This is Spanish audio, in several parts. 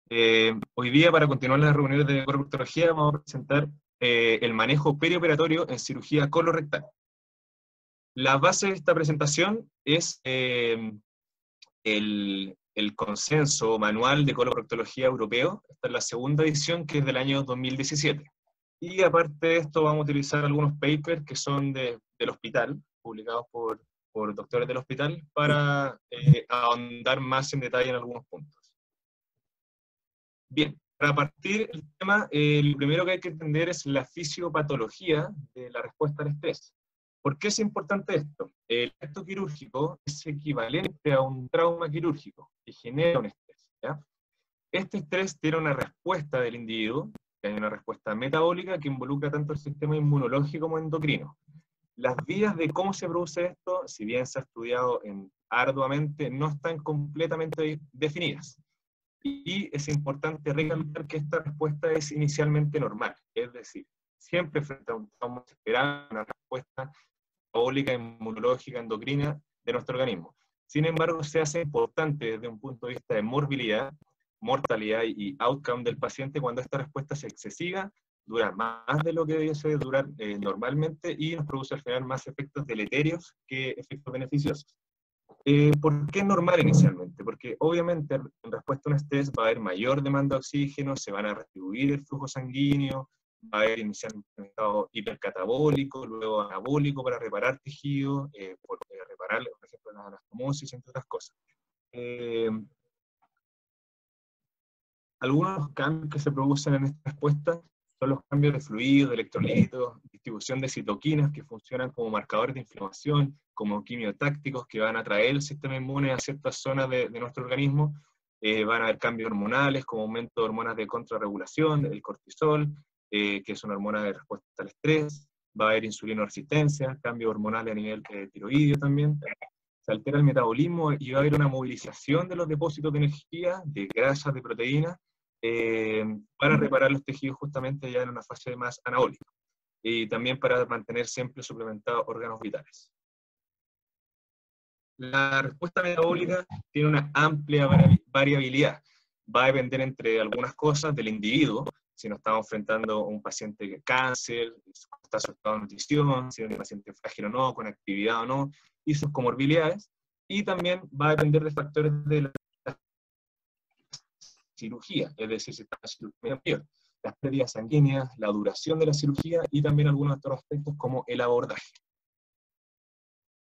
Hoy día, para continuar las reuniones de colorectología, vamos a presentar el manejo perioperatorio en cirugía colorectal. La base de esta presentación es el consenso manual de colorectología europeo. Esta es la segunda edición, que es del año 2017. Y aparte de esto, vamos a utilizar algunos papers que son del hospital, publicados por doctores del hospital, para ahondar más en detalle en algunos puntos. Bien, para partir el tema, lo primero que hay que entender es la fisiopatología de la respuesta al estrés. ¿Por qué es importante esto? El acto quirúrgico es equivalente a un trauma quirúrgico que genera un estrés, ¿ya? Este estrés tiene una respuesta del individuo, que hay una respuesta metabólica que involucra tanto el sistema inmunológico como endocrino. Las vías de cómo se produce esto, si bien se ha estudiado arduamente, no están completamente definidas. Y es importante recalcar que esta respuesta es inicialmente normal, es decir, siempre frente a un trauma se espera una respuesta metabólica, inmunológica, endocrina de nuestro organismo. Sin embargo, se hace importante desde un punto de vista de morbilidad, mortalidad y outcome del paciente cuando esta respuesta es excesiva, dura más de lo que debe durar normalmente y nos produce al final más efectos deleterios que efectos beneficiosos. ¿Por qué es normal inicialmente? Porque obviamente en respuesta a un estrés va a haber mayor demanda de oxígeno, se van a redistribuir el flujo sanguíneo, va a haber inicialmente un estado hipercatabólico, luego anabólico para reparar tejido, reparar, por ejemplo, la anastomosis, entre otras cosas. Algunos de los cambios que se producen en esta respuesta son los cambios de fluidos, de electrolitos, distribución de citoquinas que funcionan como marcadores de inflamación, como quimiotácticos que van a atraer el sistema inmune a ciertas zonas de nuestro organismo. Van a haber cambios hormonales como aumento de hormonas de contrarregulación, el cortisol, que es una hormona de respuesta al estrés. Va a haber insulinoresistencia, cambios hormonales a nivel tiroideo también. Se altera el metabolismo y va a haber una movilización de los depósitos de energía, de grasas, de proteínas, para reparar los tejidos justamente ya en una fase más anabólica. Y también para mantener siempre suplementados órganos vitales. La respuesta metabólica tiene una amplia variabilidad. Va a depender entre algunas cosas del individuo, si nos estamos enfrentando a un paciente con cáncer, cómo está su estado de nutrición, si es un paciente frágil o no, con actividad o no, y sus comorbilidades. Y también va a depender de factores de la cirugía, es decir, si está en cirugía mayor, las pérdidas sanguíneas, la duración de la cirugía y también algunos otros aspectos como el abordaje.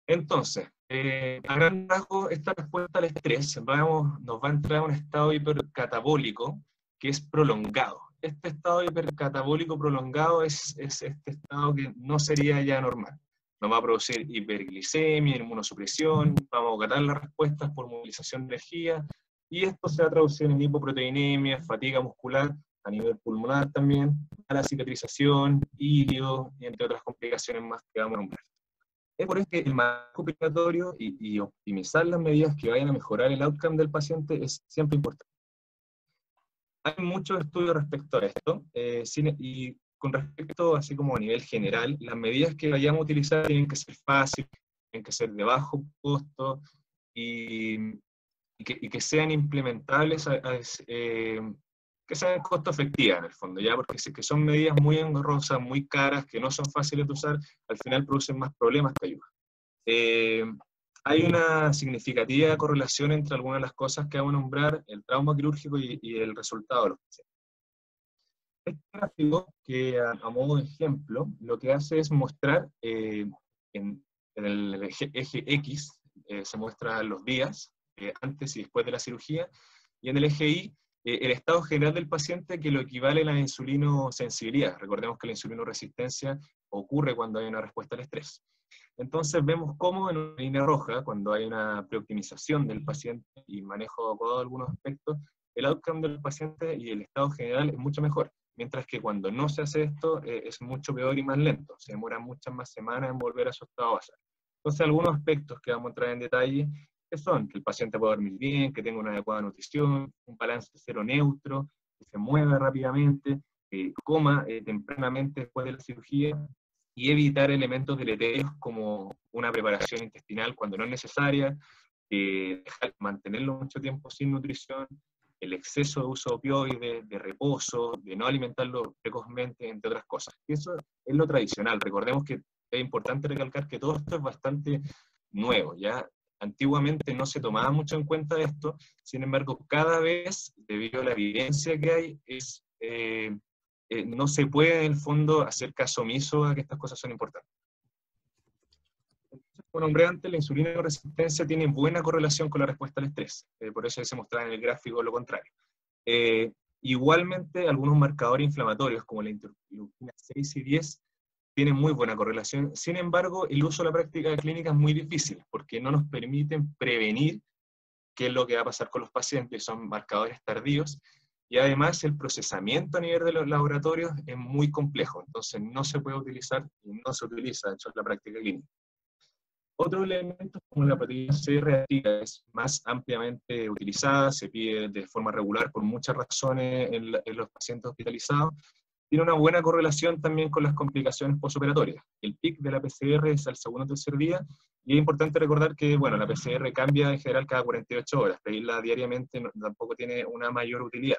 Entonces, a gran rasgo, esta respuesta al estrés nos va a entrar a un estado hipercatabólico que es prolongado. Este estado hipercatabólico prolongado es este estado que no sería ya normal. Nos va a producir hiperglicemia, inmunosupresión, vamos a agotar las respuestas por movilización de energía, y esto se va a traducir en hipoproteinemia, fatiga muscular, a nivel pulmonar también, a la cicatrización, irio, y entre otras complicaciones más que vamos a nombrar. Es por eso que el manejo preparatorio y optimizar las medidas que vayan a mejorar el outcome del paciente es siempre importante. Hay muchos estudios respecto a esto, y con respecto, así como a nivel general, las medidas que vayamos a utilizar tienen que ser fáciles, tienen que ser de bajo costo, y que sean implementables, que sean costo efectivas en el fondo, ¿ya? Porque si que son medidas muy engorrosas, muy caras, que no son fáciles de usar, al final producen más problemas que ayuda. Hay una significativa correlación entre algunas de las cosas que vamos a nombrar, el trauma quirúrgico y el resultado de los pacientes. Este gráfico, que a modo de ejemplo, lo que hace es mostrar en el eje X, se muestran los días antes y después de la cirugía, y en el eje Y, el estado general del paciente, que lo equivale a la insulinosensibilidad. Recordemos que la insulinoresistencia ocurre cuando hay una respuesta al estrés. Entonces vemos cómo en una línea roja, cuando hay una preoptimización del paciente y manejo adecuado de algunos aspectos, el outcome del paciente y el estado general es mucho mejor. Mientras que cuando no se hace esto, es mucho peor y más lento. Se demora muchas más semanas en volver a su estado basal. Entonces, algunos aspectos que vamos a entrar en detalle, que son que el paciente pueda dormir bien, que tenga una adecuada nutrición, un balance cero neutro, que se mueva rápidamente, que coma tempranamente después de la cirugía, y evitar elementos deleterios como una preparación intestinal cuando no es necesaria, mantenerlo mucho tiempo sin nutrición, el exceso de uso de opioides, de reposo, de no alimentarlo precozmente, entre otras cosas. Y eso es lo tradicional. Recordemos que es importante recalcar que todo esto es bastante nuevo, ¿ya? Antiguamente no se tomaba mucho en cuenta esto, sin embargo, cada vez, debido a la evidencia que hay, no se puede en el fondo hacer caso omiso a que estas cosas son importantes. Como nombré antes, la insulina resistencia tiene buena correlación con la respuesta al estrés, por eso se mostraba en el gráfico lo contrario. Igualmente, algunos marcadores inflamatorios, como la interleuquina 6 y 10, tienen muy buena correlación. Sin embargo, el uso de la práctica clínica es muy difícil, porque no nos permiten prevenir qué es lo que va a pasar con los pacientes, son marcadores tardíos, y además el procesamiento a nivel de los laboratorios es muy complejo, entonces no se puede utilizar, y no se utiliza, de hecho, en la práctica clínica. Otros elementos como la proteína C reactiva es más ampliamente utilizada, se pide de forma regular por muchas razones en los pacientes hospitalizados, tiene una buena correlación también con las complicaciones postoperatorias. El pic de la PCR es al segundo o tercer día, y es importante recordar que, bueno, la PCR cambia en general cada 48 horas, pedirla diariamente tampoco tiene una mayor utilidad.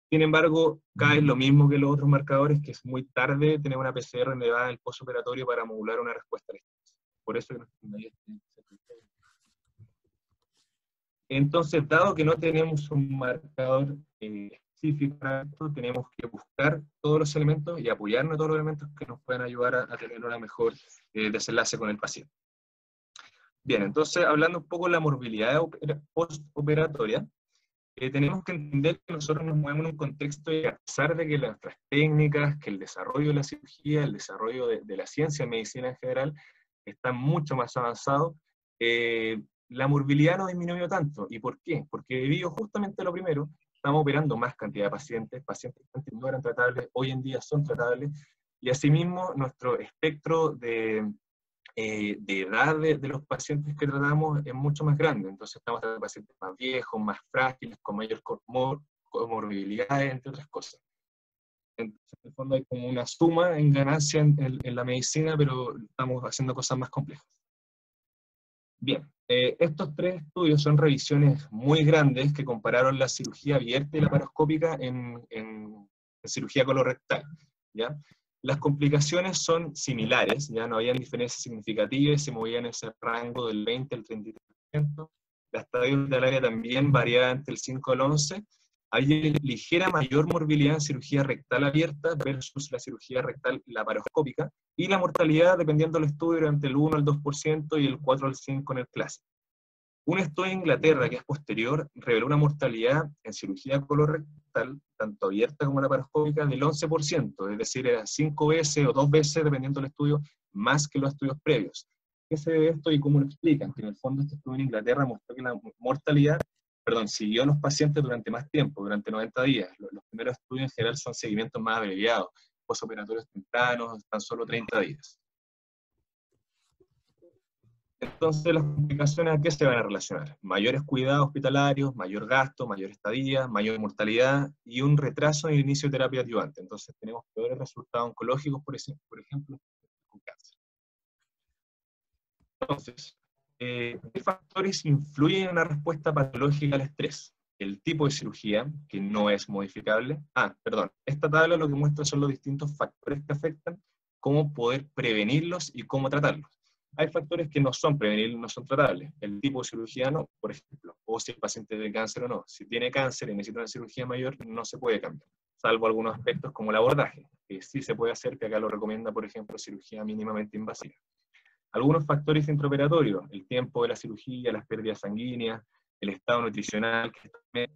Sin embargo, cae lo mismo que los otros marcadores, que es muy tarde tener una PCR elevada en el postoperatorio para modular una respuesta al estrés. Por eso entonces, dado que no tenemos un marcador específico para esto, tenemos que buscar todos los elementos y apoyarnos en todos los elementos que nos puedan ayudar a tener una mejor desenlace con el paciente. Bien, entonces, hablando un poco de la morbilidad postoperatoria, tenemos que entender que nosotros nos movemos en un contexto y a pesar de que nuestras técnicas, que el desarrollo de la cirugía, el desarrollo de la ciencia en medicina en general, está mucho más avanzado, la morbilidad no disminuyó tanto. ¿Y por qué? Porque debido justamente a lo primero, estamos operando más cantidad de pacientes, pacientes que antes no eran tratables, hoy en día son tratables, y asimismo nuestro espectro de edad de los pacientes que tratamos es mucho más grande. Entonces estamos tratando de pacientes más viejos, más frágiles, con mayor comorbilidades, entre otras cosas. Entonces, en el fondo hay como una suma en ganancia en la medicina, pero estamos haciendo cosas más complejas. Bien, estos tres estudios son revisiones muy grandes que compararon la cirugía abierta y laparoscópica en cirugía colorectal, ¿ya? Las complicaciones son similares, ya no habían diferencias significativas, se movían en ese rango del 20 al 33%. La estadia hospitalaria también variaba entre el 5 al 11%. Hay ligera mayor morbilidad en cirugía rectal abierta versus la cirugía rectal laparoscópica, y la mortalidad, dependiendo del estudio, era entre el 1 al 2% y el 4 al 5% en el clásico. Un estudio en Inglaterra, que es posterior, reveló una mortalidad en cirugía colorectal, tanto abierta como laparoscópica, del 11%, es decir, era 5 veces o 2 veces, dependiendo del estudio, más que los estudios previos. ¿Qué se debe esto y cómo lo explican? Que en el fondo este estudio en Inglaterra mostró que la mortalidad, siguió a los pacientes durante más tiempo, durante 90 días. Los primeros estudios en general son seguimientos más abreviados, posoperatorios tempranos, tan solo 30 días. Entonces, las complicaciones, ¿a qué se van a relacionar? Mayores cuidados hospitalarios, mayor gasto, mayor estadía, mayor mortalidad y un retraso en el inicio de terapia adyuvante. Entonces, tenemos peores resultados oncológicos, por ejemplo, con cáncer. Entonces, ¿qué factores influyen en la respuesta patológica al estrés? El tipo de cirugía, que no es modificable. Esta tabla lo que muestra son los distintos factores que afectan, cómo poder prevenirlos y cómo tratarlos. Hay factores que no son prevenibles, no son tratables. El tipo de cirugía no, por ejemplo, o si el paciente tiene cáncer o no. Si tiene cáncer y necesita una cirugía mayor, no se puede cambiar, salvo algunos aspectos como el abordaje, que sí se puede hacer, que acá lo recomienda, por ejemplo, cirugía mínimamente invasiva. Algunos factores intraoperatorios, el tiempo de la cirugía, las pérdidas sanguíneas, el estado nutricional, que es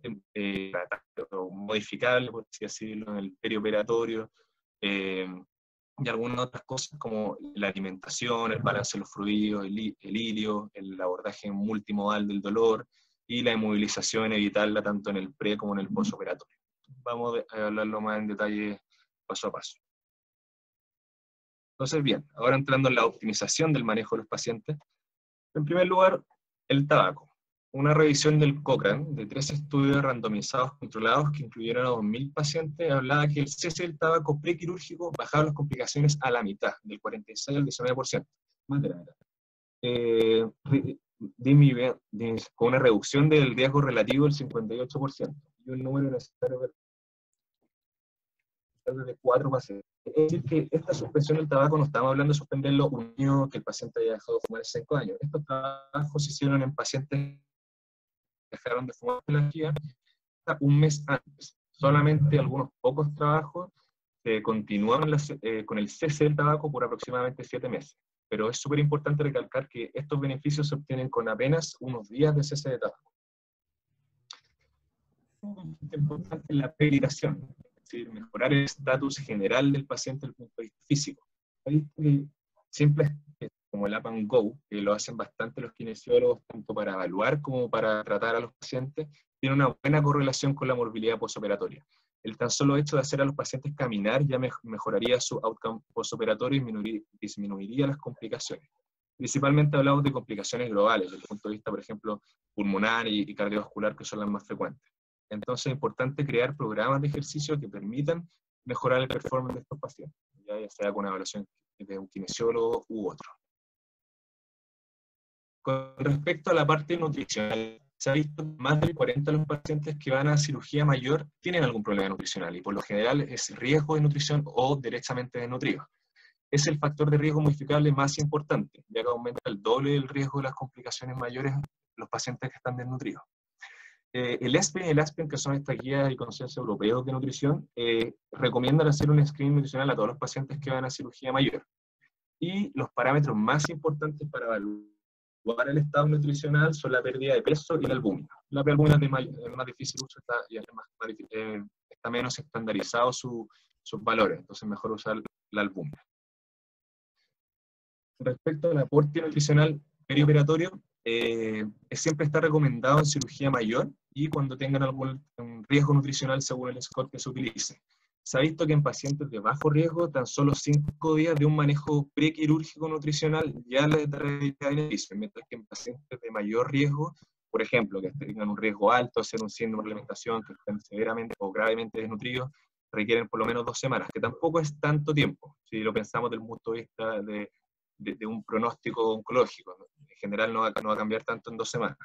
modificable, por así decirlo, en el perioperatorio, y algunas otras cosas como la alimentación, el balance de los fluidos, el hilio, el abordaje multimodal del dolor y la inmovilización, evitarla tanto en el pre como en el postoperatorio. Vamos a hablarlo más en detalle paso a paso. Entonces, bien, ahora entrando en la optimización del manejo de los pacientes. En primer lugar, el tabaco. Una revisión del Cochrane de 3 estudios randomizados controlados que incluyeron a 2.000 pacientes hablaba que el cese del tabaco prequirúrgico bajaba las complicaciones a la mitad, del 46 al 19%, más de la mitad. Con una reducción del riesgo relativo del 58%. y un número necesario de 4 pacientes. Es decir, que esta suspensión del tabaco no estamos hablando de suspenderlo un año que el paciente haya dejado de fumar 5 años. Estos trabajos se hicieron en pacientes que dejaron de fumar energía un mes antes. Solamente algunos pocos trabajos continuaron con el cese del tabaco por aproximadamente 7 meses. Pero es súper importante recalcar que estos beneficios se obtienen con apenas unos días de cese de tabaco. Es importante la rehabilitación, es decir, mejorar el estatus general del paciente desde el punto de vista físico. Hay simples como el Up and Go, que lo hacen bastante los kinesiólogos, tanto para evaluar como para tratar a los pacientes, tiene una buena correlación con la morbilidad postoperatoria. El tan solo hecho de hacer a los pacientes caminar ya mejoraría su outcome postoperatorio y disminuiría las complicaciones. Principalmente hablamos de complicaciones globales, desde el punto de vista, por ejemplo, pulmonar y cardiovascular, que son las más frecuentes. Entonces es importante crear programas de ejercicio que permitan mejorar el performance de estos pacientes, ya sea con una evaluación de un kinesiólogo u otro. Con respecto a la parte nutricional, se ha visto que más del 40% de los pacientes que van a cirugía mayor tienen algún problema nutricional y por lo general es riesgo de nutrición o derechamente desnutridos. Es el factor de riesgo modificable más importante, ya que aumenta el doble el riesgo de las complicaciones mayores en los pacientes que están desnutridos. El ESPEN y el ASPEN, que son estas guías y consensos europeos de nutrición, recomiendan hacer un screening nutricional a todos los pacientes que van a cirugía mayor. Y los parámetros más importantes para evaluar el estado nutricional son la pérdida de peso y la albúmina. La albúmina es más difícil uso y está menos estandarizado sus valores, entonces mejor usar la albúmina. Respecto al aporte nutricional perioperatorio, siempre está recomendado en cirugía mayor y cuando tengan algún riesgo nutricional según el score que se utilice. Se ha visto que en pacientes de bajo riesgo, tan solo 5 días de un manejo prequirúrgico nutricional ya les trae beneficio, mientras que en pacientes de mayor riesgo, por ejemplo, que tengan un riesgo alto, hacer un síndrome de alimentación, que estén severamente o gravemente desnutridos, requieren por lo menos 2 semanas, que tampoco es tanto tiempo, si lo pensamos desde el punto de vista de un pronóstico oncológico. En general no va a cambiar tanto en 2 semanas.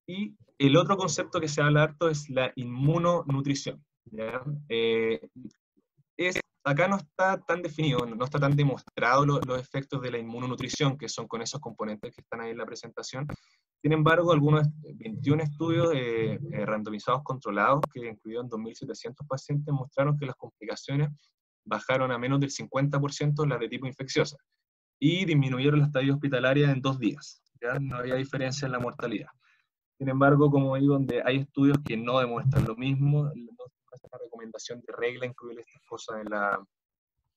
Y el otro concepto que se habla harto es la inmunonutrición. ¿Ya? Acá no está tan definido, no está tan demostrado los efectos de la inmunonutrición, que son con esos componentes que están ahí en la presentación. Sin embargo, algunos 21 estudios randomizados controlados, que incluyeron 2.700 pacientes, mostraron que las complicaciones bajaron a menos del 50% las de tipo infecciosa y disminuyeron la estadía hospitalaria en 2 días. ¿Ya? No había diferencia en la mortalidad. Sin embargo, como digo, donde hay estudios que no demuestran lo mismo, no es una recomendación de regla incluir estas cosas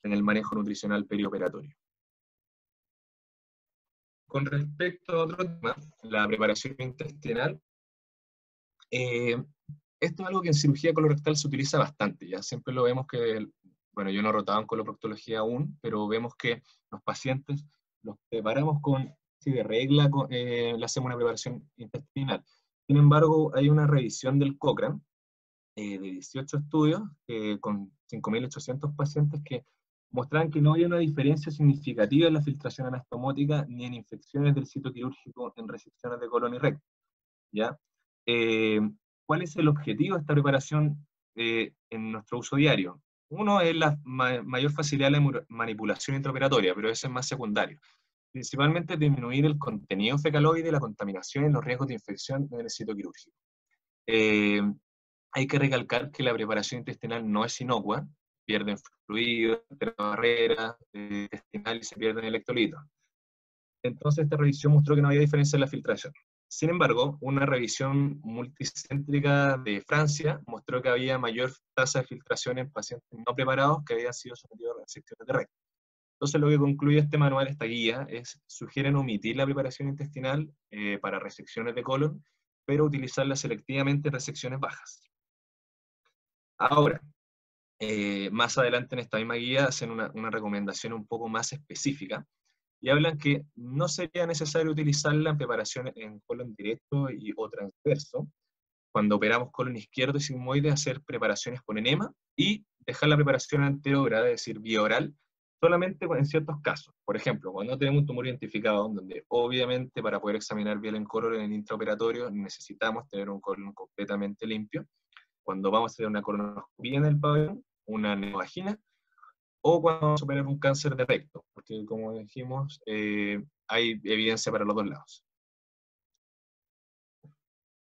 en el manejo nutricional perioperatorio. Con respecto a otro tema, la preparación intestinal, esto es algo que en cirugía colorectal se utiliza bastante, ya siempre lo vemos que, bueno, yo no rotaba en coloproctología aún, pero vemos que los pacientes los preparamos de regla, le hacemos una preparación intestinal. Sin embargo, hay una revisión del Cochrane de 18 estudios con 5.800 pacientes que mostraban que no había una diferencia significativa en la filtración anastomótica ni en infecciones del sitio quirúrgico en resecciones de colon y recto. ¿Ya? ¿Cuál es el objetivo de esta preparación en nuestro uso diario? Uno es la mayor facilidad de la manipulación intraoperatoria, pero ese es más secundario. Principalmente disminuir el contenido fecaloide y la contaminación y los riesgos de infección en el sitio quirúrgico. Hay que recalcar que la preparación intestinal no es inocua, pierden fluidos, la barrera intestinal y se pierden electrolitos. Entonces esta revisión mostró que no había diferencia en la filtración. Sin embargo, una revisión multicéntrica de Francia mostró que había mayor tasa de filtración en pacientes no preparados que habían sido sometidos a resecciones de recto. Entonces lo que concluye este manual, esta guía, sugieren omitir la preparación intestinal para resecciones de colon, pero utilizarla selectivamente en resecciones bajas. Ahora, más adelante en esta misma guía hacen una recomendación un poco más específica, y hablan que no sería necesario utilizarla en preparación en colon directo o transverso, cuando operamos colon izquierdo y sigmoide, hacer preparaciones con enema, y dejar la preparación anterograda, es decir, vía oral, solamente en ciertos casos. Por ejemplo, cuando tenemos un tumor identificado, donde obviamente para poder examinar bien el colon en el intraoperatorio necesitamos tener un colon completamente limpio. Cuando vamos a hacer una colonoscopia en el pabellón, una neovagina, o cuando vamos a operar un cáncer de recto, porque como dijimos, hay evidencia para los dos lados.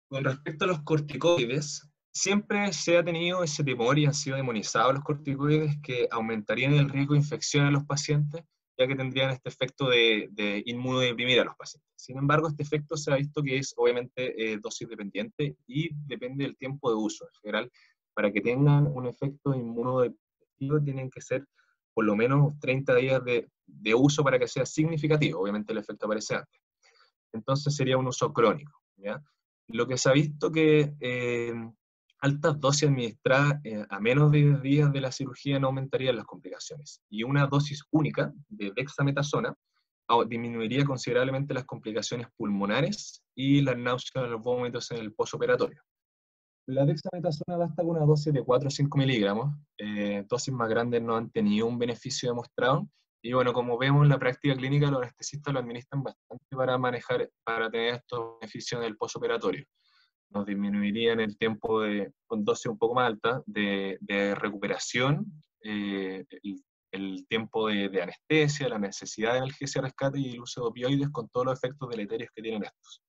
Con respecto a los corticoides, siempre se ha tenido ese temor y han sido demonizados los corticoides que aumentarían el riesgo de infección en los pacientes, ya que tendrían este efecto de inmunodeprimir a los pacientes. Sin embargo, este efecto se ha visto que es obviamente dosis dependiente y depende del tiempo de uso. En general, para que tengan un efecto inmunodepresivo tienen que ser por lo menos 30 días de uso para que sea significativo. Obviamente el efecto aparece antes. Entonces sería un uso crónico, ¿ya? Lo que se ha visto que altas dosis administradas a menos de 10 días de la cirugía no aumentarían las complicaciones. Y una dosis única de dexametasona disminuiría considerablemente las complicaciones pulmonares y las náuseas, los vómitos en el posoperatorio. La dexametasona basta con una dosis de 4 o 5 miligramos. Dosis más grandes no han tenido un beneficio demostrado. Y bueno, como vemos en la práctica clínica, los anestesistas lo administran bastante para manejar, para tener estos beneficios en el posoperatorio. Nos disminuirían el tiempo con dosis un poco más alta de recuperación, el tiempo de anestesia, la necesidad de analgesia rescate y el uso de opioides con todos los efectos deleterios que tienen estos.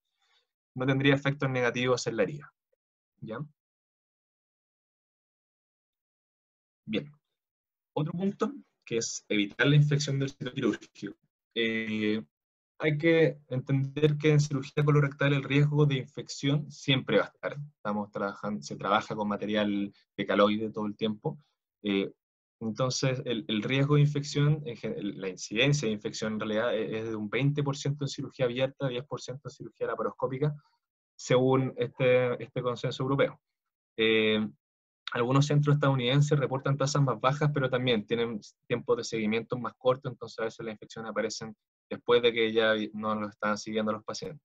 No tendría efectos negativos en la herida. ¿Ya? Bien. Otro punto, que es evitar la infección del sitio quirúrgico. Hay que entender que en cirugía colorectal el riesgo de infección siempre va a estar. Se trabaja con material fecaloide todo el tiempo. Entonces, el riesgo de infección, la incidencia de infección en realidad es de un 20% en cirugía abierta, 10% en cirugía laparoscópica, según este consenso europeo. Algunos centros estadounidenses reportan tasas más bajas, pero también tienen tiempos de seguimiento más cortos, entonces a veces las infecciones aparecen después de que ya no lo están siguiendo los pacientes.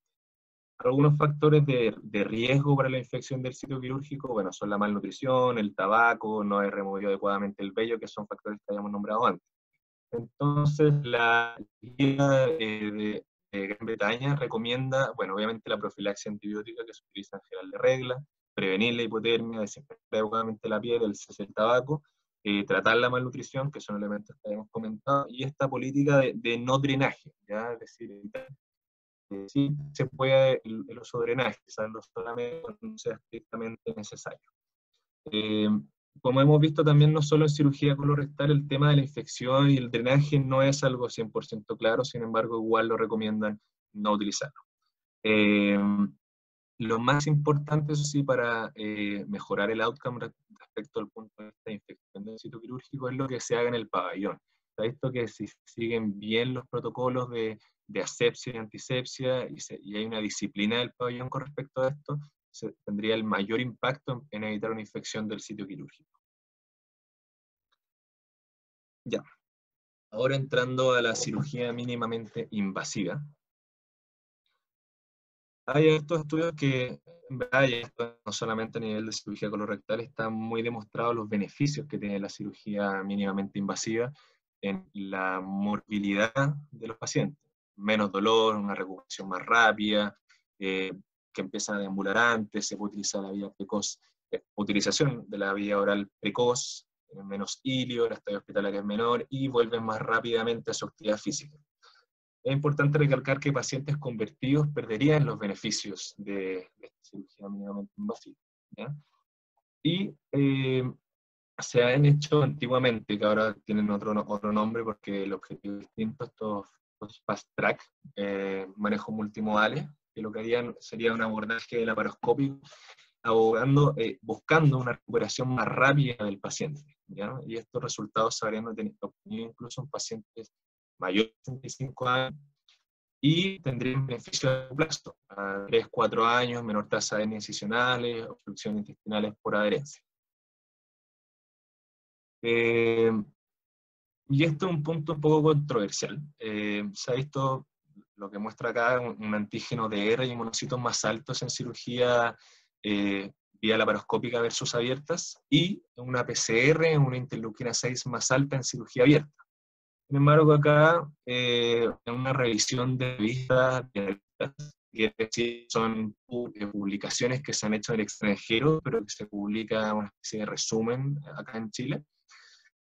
Algunos factores de riesgo para la infección del sitio quirúrgico, bueno, son la malnutrición, el tabaco, no haber removido adecuadamente el vello, que son factores que habíamos nombrado antes. Entonces, la guía de Gran Bretaña recomienda, bueno, obviamente la profilaxia antibiótica que se utiliza en general de regla, prevenir la hipotermia, desinfectar adecuadamente la piel, el cese del tabaco, tratar la malnutrición, que son elementos que habíamos comentado, y esta política de no drenaje, ¿ya? Es decir, sí se puede el uso de drenaje, usarlo solamente cuando no sea estrictamente necesario. Como hemos visto también, no solo en cirugía colorectal, el tema de la infección y el drenaje no es algo 100% claro, sin embargo, igual lo recomiendan no utilizarlo. Lo más importante, eso sí, para mejorar el outcome respecto al punto de vista de infección del sitio quirúrgico es lo que se haga en el pabellón. Se ha visto que si siguen bien los protocolos de asepsia y antisepsia y hay una disciplina del pabellón con respecto a esto, tendría el mayor impacto en evitar una infección del sitio quirúrgico. Ya. Ahora entrando a la cirugía mínimamente invasiva. Hay estos estudios que, en verdad, y esto no solamente a nivel de cirugía colorectal, están muy demostrados los beneficios que tiene la cirugía mínimamente invasiva en la morbilidad de los pacientes. Menos dolor, una recuperación más rápida, que empiezan a deambular antes, se puede utilizar la vía precoz, utilización de la vía oral precoz, menos ilio, la estadia hospitalaria es menor y vuelven más rápidamente a su actividad física. Es importante recalcar que pacientes convertidos perderían los beneficios de esta cirugía mínimamente invasiva, ¿ya? Y se han hecho antiguamente, que ahora tienen otro nombre porque el objetivo es distinto, estos fast track, manejo multimodales, que lo que harían sería un abordaje laparoscópico, buscando una recuperación más rápida del paciente, ¿ya? Y estos resultados se habrían obtenido incluso en pacientes mayores de 65 años, y tendrían beneficio a largo plazo, a 3-4 años, menor tasa de hernias incisionales, obstrucciones intestinales por adherencia. Y esto es un punto un poco controversial. Se ha visto lo que muestra acá un antígeno de R y monocitos más altos en cirugía vía laparoscópica versus abiertas, y una PCR, una interleuquina 6 más alta en cirugía abierta. Sin embargo, acá, en una revisión de revistas, que son publicaciones que se han hecho en el extranjero, pero que se publica una especie de resumen acá en Chile,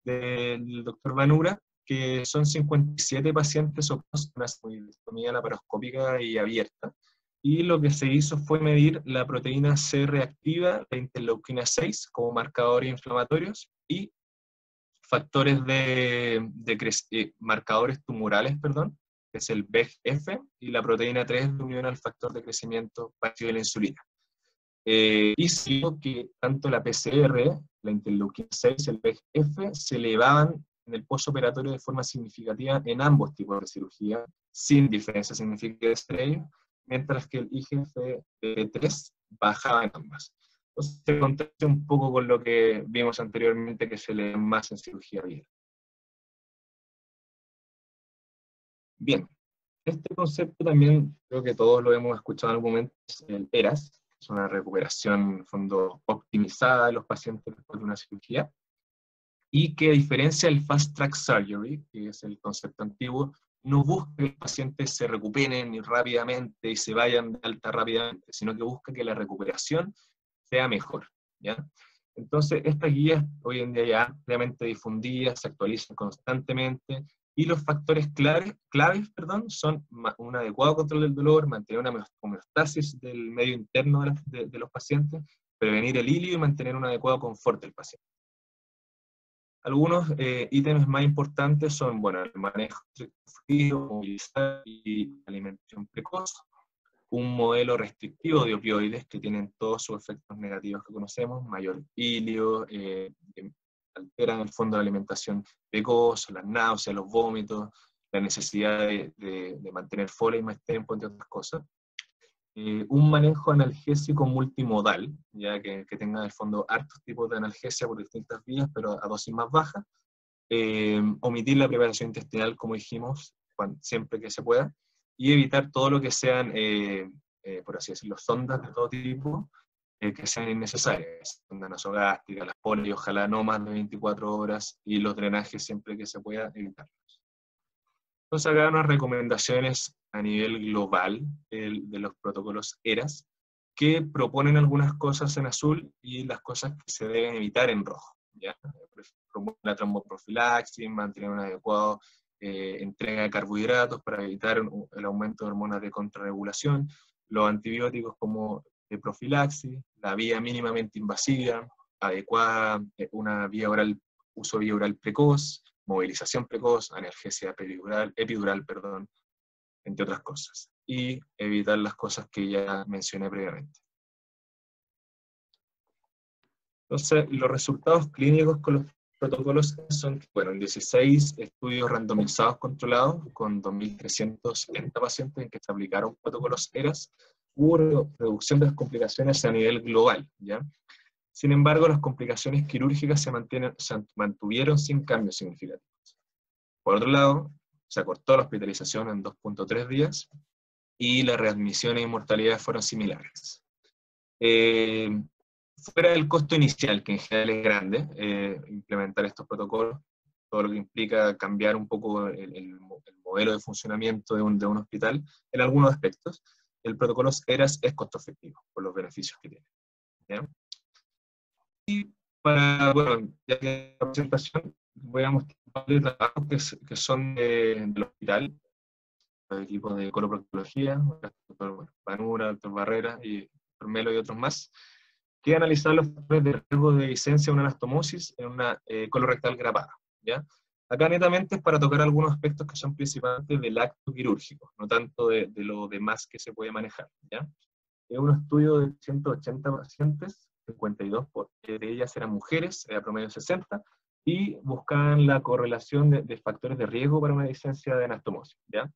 del doctor Vanura, que son 57 pacientes opuestos a una esterectomía laparoscópica y abierta, y lo que se hizo fue medir la proteína C reactiva, la interleuquina 6, como marcadores inflamatorios, y factores marcadores tumorales, perdón, que es el VEGF, y la proteína 3 de unión al factor de crecimiento parecido a la insulina. Y se vio que tanto la PCR, la interleuquina 6 y el VEGF se elevaban en el postoperatorio de forma significativa en ambos tipos de cirugía, sin diferencia significativa entre ellos, mientras que el IGF-3 bajaba en ambas. Entonces se contrasta un poco con lo que vimos anteriormente, que se lee más en cirugía abierta. Bien, este concepto también creo que todos lo hemos escuchado en algún momento, es el ERAS, es una recuperación en el fondo optimizada de los pacientes después de una cirugía, y que a diferencia del Fast Track Surgery, que es el concepto antiguo, no busca que los pacientes se recuperen rápidamente y se vayan de alta rápidamente, sino que busca que la recuperación sea mejor, ¿ya? Entonces, estas guías hoy en día ya ampliamente difundidas, se actualizan constantemente, y los factores claves son un adecuado control del dolor, mantener una homeostasis del medio interno de los pacientes, prevenir el hilio y mantener un adecuado confort del paciente. Algunos ítems más importantes son, bueno, el manejo frío, movilizar y alimentación precoz, un modelo restrictivo de opioides que tienen todos sus efectos negativos que conocemos, mayor hilio, alteran el fondo de la alimentación precoz, las náuseas, los vómitos, la necesidad de mantener folia y más tiempo, entre otras cosas. Un manejo analgésico multimodal, ya que tenga en el fondo hartos tipos de analgesia por distintas vías, pero a dosis más bajas. Omitir la preparación intestinal, como dijimos, siempre que se pueda, y evitar todo lo que sean, por así decirlo, sondas de todo tipo, que sean innecesarias, sondas nasogástricas, las poli, ojalá no más de 24 horas, y los drenajes siempre que se pueda evitarlos. Entonces acá unas recomendaciones a nivel global de los protocolos ERAS, que proponen algunas cosas en azul y las cosas que se deben evitar en rojo, ¿ya? Promueve la tromboprofilaxis, mantener una adecuada entrega de carbohidratos para evitar el aumento de hormonas de contrarregulación, los antibióticos como de profilaxis, la vía mínimamente invasiva, adecuada, una vía oral, uso de vía oral precoz, movilización precoz, analgesia epidural, perdón, entre otras cosas. Y evitar las cosas que ya mencioné previamente. Entonces, los resultados clínicos con los protocolos son, bueno, en 16 estudios randomizados controlados, con 2.370 pacientes en que se aplicaron protocolos ERAS, hubo reducción de las complicaciones a nivel global, ¿ya? Sin embargo, las complicaciones quirúrgicas se mantuvieron sin cambios significativos. Por otro lado, se acortó la hospitalización en 2.3 días, y las readmisiones y mortalidad fueron similares. Fuera del costo inicial, que en general es grande, implementar estos protocolos, todo lo que implica cambiar un poco el modelo de funcionamiento de un hospital, en algunos aspectos, el protocolo ERAS es costo efectivo, por los beneficios que tiene, ¿ya? Y bueno, ya que la presentación, voy a mostrar varios trabajos que son del hospital, el equipo de coloproctología, el doctor Vanura, el doctor Barrera, y el doctor Melo y otros más, que analizar los factores de riesgo de licencia de una anastomosis en una colorectal grapada, ¿ya? Acá netamente es para tocar algunos aspectos que son principalmente del acto quirúrgico, no tanto de lo demás que se puede manejar, ¿ya? Es un estudio de 180 pacientes, 52 de ellas eran mujeres, era promedio 60, y buscaban la correlación de factores de riesgo para una licencia de anastomosis, ¿ya?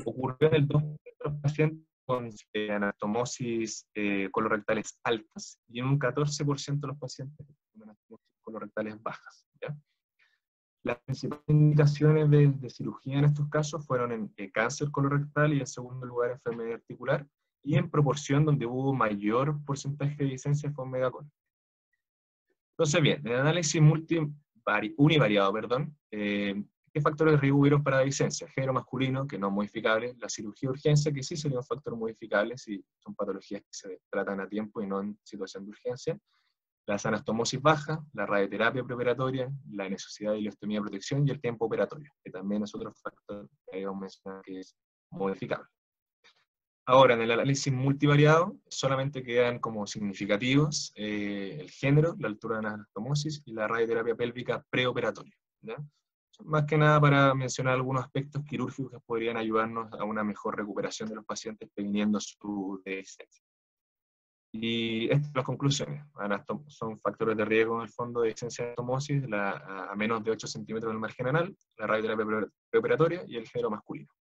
Ocurrió en el 2% de los pacientes con anastomosis colorectales altas, y en un 14% de los pacientes con anastomosis colorectales bajas, ¿ya? Las principales indicaciones de cirugía en estos casos fueron en cáncer colorectal y en segundo lugar enfermedad articular, y en proporción donde hubo mayor porcentaje de licencia fue megacol. Entonces bien, el análisis univariado, ¿qué factores de riesgo hubieron para la licencia? Género masculino, que no es modificable, la cirugía de urgencia, que sí sería un factor modificable si son patologías que se tratan a tiempo y no en situación de urgencia, la anastomosis baja, la radioterapia preoperatoria, la necesidad de ileostomía de protección y el tiempo operatorio, que también es otro factor que habíamos mencionado que es modificable. Ahora, en el análisis multivariado, solamente quedan como significativos el género, la altura de la anastomosis y la radioterapia pélvica preoperatoria, ¿ya? Más que nada para mencionar algunos aspectos quirúrgicos que podrían ayudarnos a una mejor recuperación de los pacientes previniendo su dehiscencia. Y estas son las conclusiones. Son factores de riesgo en el fondo de dehiscencia de anastomosis a menos de 8 centímetros del margen anal, la radioterapia preoperatoria y el género masculino.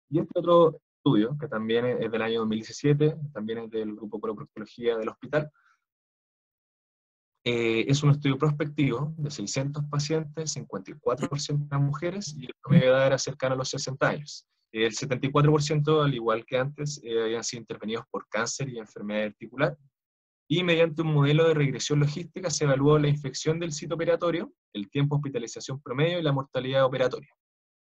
Y este otro estudio, que también es del año 2017, también es del grupo Coloproctología del hospital, es un estudio prospectivo de 600 pacientes, 54% eran mujeres y el promedio de edad era cercano a los 60 años. El 74%, al igual que antes, habían sido intervenidos por cáncer y enfermedad articular, y mediante un modelo de regresión logística se evaluó la infección del sitio operatorio, el tiempo de hospitalización promedio y la mortalidad operatoria,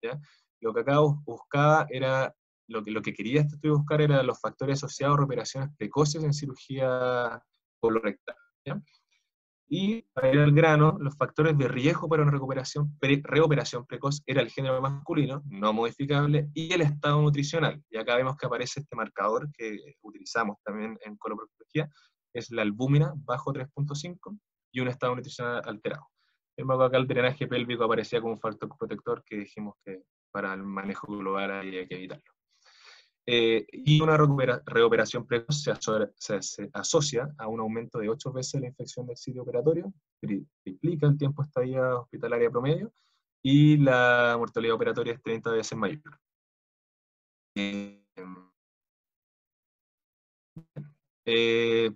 ¿ya? Lo que acá buscaba era, lo que quería este estudio buscar era los factores asociados a operaciones precoces en cirugía colorectal, ¿ya? Y para ir al grano, los factores de riesgo para una reoperación precoz era el género masculino, no modificable, y el estado nutricional. Y acá vemos que aparece este marcador que utilizamos también en coloproctología, es la albúmina bajo 3.5 y un estado nutricional alterado. Vemos que acá el drenaje pélvico aparecía como un factor protector que dijimos que para el manejo global hay que evitarlo. Y una reoperación precoz se asocia a un aumento de 8 veces la infección del sitio operatorio, triplica el tiempo de estadía hospitalaria promedio, y la mortalidad operatoria es 30 veces mayor.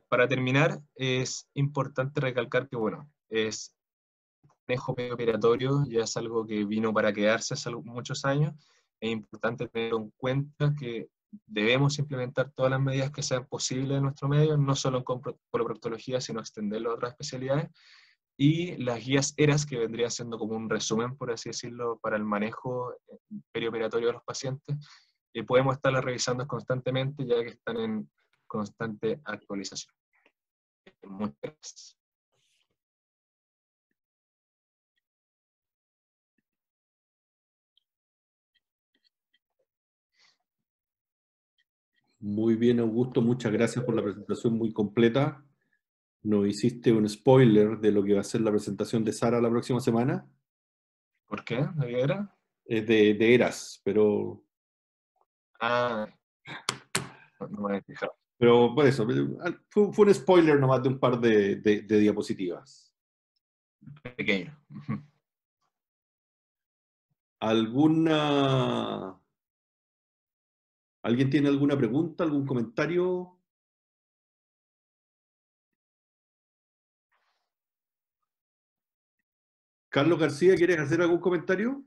Para terminar, es importante recalcar que, bueno, el manejo operatorio ya es algo que vino para quedarse hace muchos años. Es importante tener en cuenta que debemos implementar todas las medidas que sean posibles en nuestro medio, no solo en coloproctología, sino extenderlo a otras especialidades. Y las guías ERAS, que vendría siendo como un resumen, por así decirlo, para el manejo perioperatorio de los pacientes, podemos estarlas revisando constantemente, ya que están en constante actualización. Muchas gracias. Muy bien, Augusto, muchas gracias por la presentación muy completa. Nos hiciste un spoiler de lo que va a ser la presentación de Sara la próxima semana. ¿Por qué? ¿De qué era? Es de ERAS, pero Ah, no me había fijado. Pero por eso, fue un spoiler nomás de un par de diapositivas. Pequeño. ¿Alguna... ¿Alguien tiene alguna pregunta, algún comentario? Carlos García, ¿quieres hacer algún comentario?